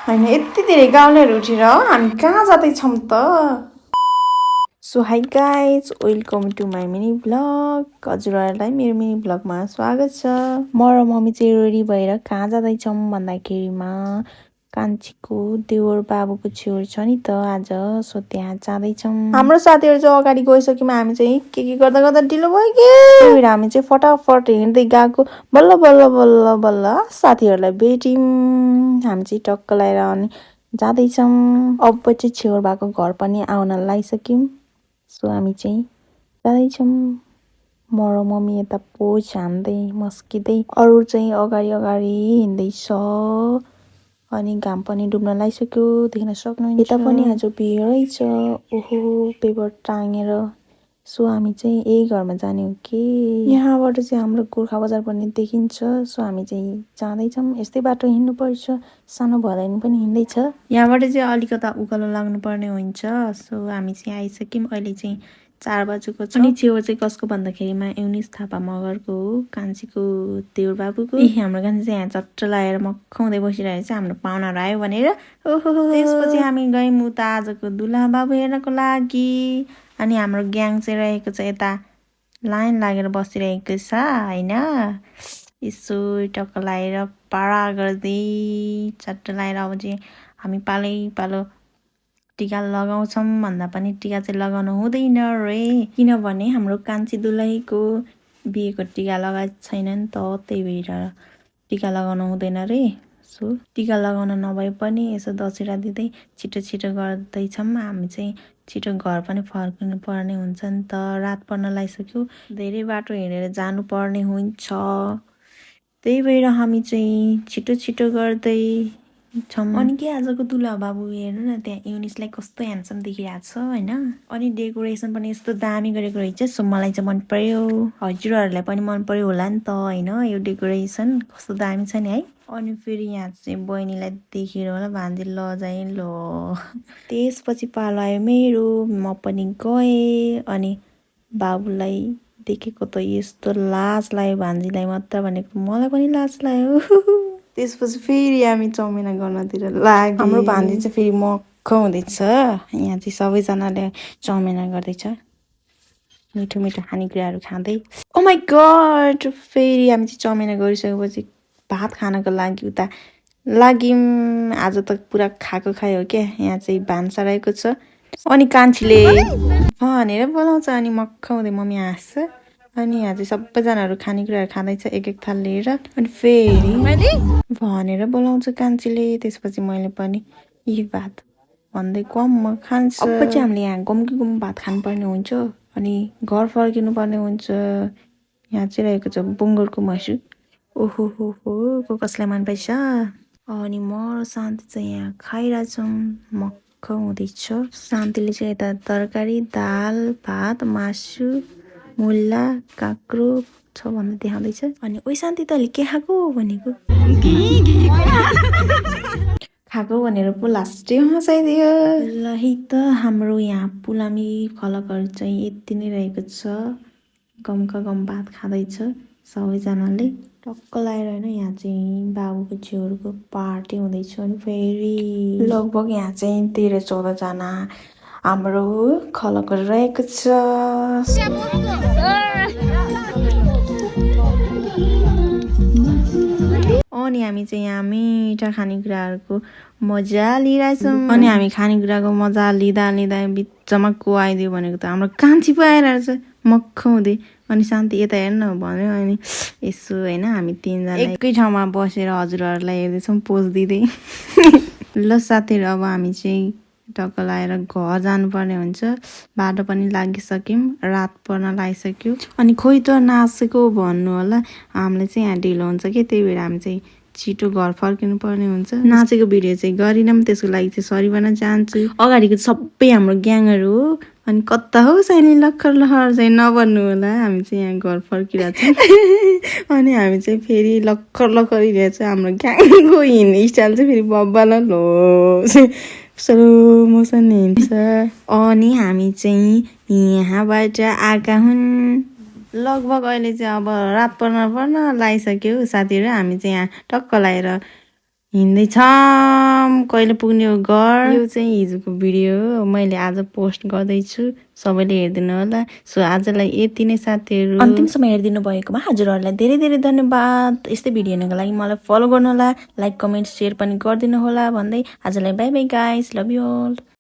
हैन यति धेरै गाउँलेहरू उठेर हामी कहाँ जाँदैछौँ त so hi guys welcome to my mini vlog हजुरहरूलाई मेरो मिनी भ्लगमा स्वागत छ म र मम्मी चाहिँ रेडी भएर कहाँ जाँदैछौँ भन्दाखेरिमा कान्छीको देवर बाबुको छेउर छ नि त आज सो त्यहाँ जाँदैछौँ हाम्रो साथीहरू चाहिँ अगाडि गइसक्यौँ हामी चाहिँ के गर्दा गर्दा ढिलो भयो कि हामी चाहिँ फटाफट हिँड्दै गएको बल्ल बल्ल बल्ल बल्ल साथीहरूलाई भेट्यौँ हामी चाहिँ टक्क लगाएर अनि जाँदैछौँ अब चाहिँ छेउर भएको घर पनि आउन लागिसक्यौँ सो हामी चाहिँ जाँदैछौँ म र मम्मी यता पोज हान्दै मस्किँदै अरू चाहिँ अगाडि अगाडि हिँड्दैछ अनि घाम पनि डुब्न लागिसक्यो देख्न सक्नुहुन्छ यता पनि आज भिडै छ ओहो पेपर टाँगेर सो हामी चाहिँ यही घरमा जाने हो कि यहाँबाट चाहिँ हाम्रो गोर्खा बजार पनि देखिन्छ सो हामी चाहिँ जाँदैछौँ यस्तै बाटो हिँड्नुपर्छ सानो भदैनी पनि हिँड्दैछ यहाँबाट चाहिँ अलिकता उकालो लाग्नु पर्ने हुन्छ सो हामी चाहिँ आइसक्यौँ अहिले चाहिँ 4 बजेको छ अनि छेउ चाहिँ कसको भन्दाखेरिमा युनिस थापा मगरको हो कान्छीको देउर बाबुको हाम्रो कान्छी चाहिँ यहाँ चट्ट लगाएर मक्खाउँदै बसिरहेको छ हाम्रो पाहुनाहरू आयो भनेर ओहो त्यसपछि हामी गयौँ उता आजको दुल्हा बाबु हेर्नको लागि अनि हाम्रो ग्याङ चाहिँ रहेको छ यता लाइन लागेर बसिरहेको छ होइन यसो टक्क लगाएर पारा गर्दै चट्ट लगाएर अब चाहिँ हामी पालै पालो टिका लगाउँछौँ भन्दा पनि टिका चाहिँ लगाउनु हुँदैन रे किनभने हाम्रो कान्छी दुलहीको बिहेको टिका लगाएको छैन नि त त्यही भएर टिका लगाउनु हुँदैन रे सो टिका लगाउन नभए पनि यसो दसेरा दिँदै छिटो छिटो गर्दैछौँ हामी चाहिँ छिटो घर पनि फर्किनु पर्ने हुन्छ नि त रात पर्न लागिसक्यो धेरै बाटो हिँडेर जानुपर्ने हुन्छ त्यही भएर हामी चाहिँ छिटो छिटो गर्दै अनि के आजको दुल्हा बाबु हेर्नु न त्यहाँ युनिसलाई कस्तो ह्यान्डसम देखिरहेको छ होइन अनि डेकोरेसन पनि यस्तो दामी गरेको रहेछ सो मलाई चाहिँ मन पर्यो हजुरहरूलाई पनि मन पर्यो होला नि त होइन यो डेकोरेसन कस्तो दामी छ नि है अनि फेरि यहाँ चाहिँ बहिनीलाई देखेर होला भान्जी लजाएँ ल त्यसपछि पालो आयो मेरो म पनि गएँ अनि बाबुलाई देखेको त यस्तो लाज लाग्यो भान्जीलाई मात्र भनेको मलाई पनि लाज लाग्यो त्यसपछि फेरि हामी चौमिना गर्नतिर लाग्यो हाम्रो भान्जी चाहिँ फेरि मक्ख हुँदैछ यहाँ चाहिँ सबैजनाले चौमिना गर्दैछ मिठो मिठो खानेकुराहरू खाँदै ओ माई गड फेरि हामी चाहिँ चौमिना गरिसकेपछि भात खानको लागि उता लाग्यौँ आज त पुरा खाएको खायो क्या यहाँ चाहिँ भान्सा रहेको छ अनि कान्छीले भनेर बोलाउँछ अनि मक्ख हुँदै मम्मी हाँस्छ अनि यहाँ चाहिँ सबैजनाहरू खानेकुराहरू खाँदैछ एक एक थाल लिएर अनि फेरि भनेर बोलाउँछ कान्छीले त्यसपछि मैले पनि यी भात भन्दै कम म खान्छ अब चाहिँ हामीले यहाँ गुम भात खानुपर्ने हुन्छ अनि घर फर्किनु पर्ने हुन्छ यहाँ चाहिँ रहेको छ बुङ्गुरको मासु ओहो हो कसलाई मन पर्छ अनि म र शान्ति चाहिँ यहाँ खाइरहेछौँ मक्ख हुँदैछ शान्तिले चाहिँ यता तरकारी दाल भात मासु मुला काँक्रो छ भनेर देखाउँदैछ अनि ओइ शान्ति तैँले के खाएको भनेको खाएको भनेर पो लास्टै हँसाइदियो ल है त हाम्रो यहाँ पुलामी फलकहरू चाहिँ यति नै रहेको छ गमका गम भात खाँदैछ सबैजनाले टक्क लगाएर होइन यहाँ चाहिँ बाबुको छेउको पार्टी हुँदैछ अनि फेरि लगभग यहाँ चाहिँ 13-14जना हाम्रो खलकहरू रहेको छ अनि हामी चाहिँ यहाँ मिठा खानेकुराहरूको मजा लिइरहेछौँ अनि हामी खानेकुराको मजा लिँदा लिँदा बिचमा को आइदियो भनेको त हाम्रो कान्छी पो आइरहेछ मक्ख हुँदै अनि शान्ति यता हेर्न भन्यो अनि यसो होइन हामी 3जना एकै ठाउँमा बसेर हजुरहरूलाई हेर्दैछौँ पोज दिँदै ल साथीहरू अब हामी चाहिँ टक्क लगाएर घर जानुपर्ने हुन्छ बाटो पनि लागिसक्यौँ रात पर्न लागिसक्यो अनि खोइ त नाचेको भन्नु होला हामीले चाहिँ यहाँ ढिलो हुन्छ कि त्यही भएर हामी चाहिँ छिटो घर फर्किनु पर्ने हुन्छ नाचेको भिडियो चाहिँ गरिनौँ त्यसको लागि चाहिँ सरी भन्न चाहन्छु अगाडिको सबै हाम्रो ग्याङहरू हो अनि कता हो साइली लखर लखर चाहिँ नभन्नु होला हामी चाहिँ यहाँ घर फर्किरहेको छौँ अनि हामी चाहिँ फेरि लखर लखर हिँडेको छ हाम्रो ग्याङको हिँड्ने स्टाइल चाहिँ फेरि बब्बाल लो स्लो मोसन हिँड्छ अनि हामी चाहिँ यहाँबाट आएका हुन् लगभग अहिले चाहिँ अब रात पर्न लागिसक्यो साथीहरू हामी चाहिँ यहाँ टक्क लगाएर हिँड्दैछौँ कहिले पुग्ने हो घर। यो चाहिँ हिजोको भिडियो हो, मैले आज पोस्ट गर्दैछु, सबैले हेरिदिनु होला। सो आजलाई यति नै साथीहरू, अन्तिमसम्म हेरिदिनु भएकोमा हजुरहरूलाई धेरै धेरै धन्यवाद। यस्तै भिडियो हेर्नको लागि मलाई फलो गर्नु होला, लाइक कमेन्ट सेयर पनि गरिदिनु होला भन्दै आजलाई bye bye guys, love you all.